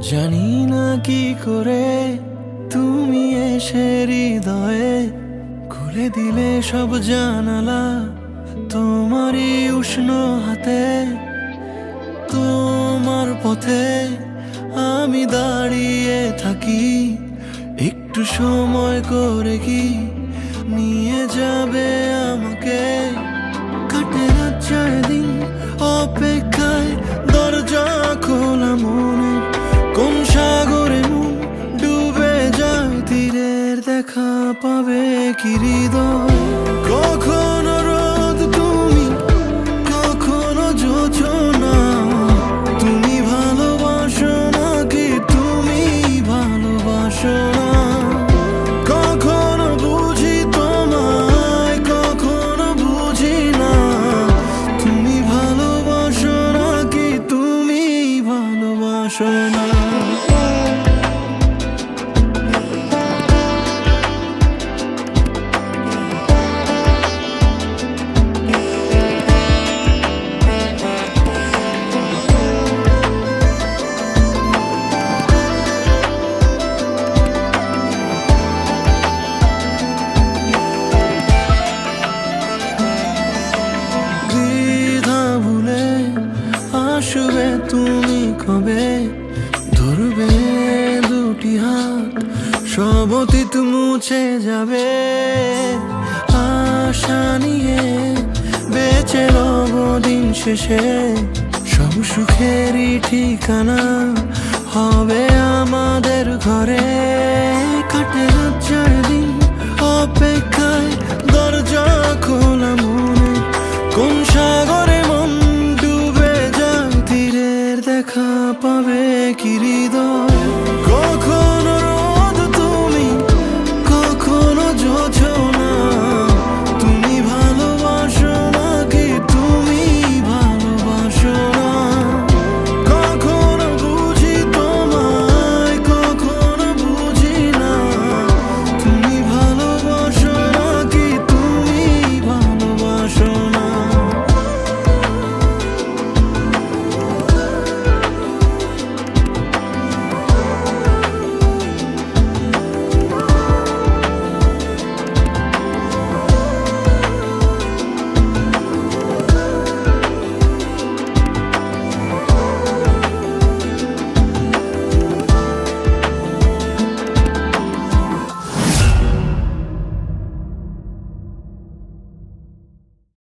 জানি না কি করে তুমি এসে হৃদয়ে খুলে দিলে সব জানালা তোমারই উষ্ণ হাতে। তোমার পথে আমি দাঁড়িয়ে থাকি, একটু সময় করে কি নিয়ে যাবে আমাকে। কাটে না চার দিন অপেক্ষায়, দরজা খোলা মনে, কোন সাগরে মন ডুবে যায়, তীরের দেখা পাবে কি হৃদয়। কখনো রোদ তুমি, কখনো জোছনা, তুমি ভালোবাসো নাকি তুমি ভালোবাসো না। কখনো বুঝি তোমায়, কখনো বুঝি না, তুমি ভালোবাসো নাকি তুমি ভালোবাসো না। আসবে তুমি কবে, ধরবে দুটি হাত, সব অতীত মুছে যাবে। আশা নিয়ে বেঁচে রব দিন শেষে, সব সুখেরই ঠিকানা হবে আমাদের ঘরে। কাটে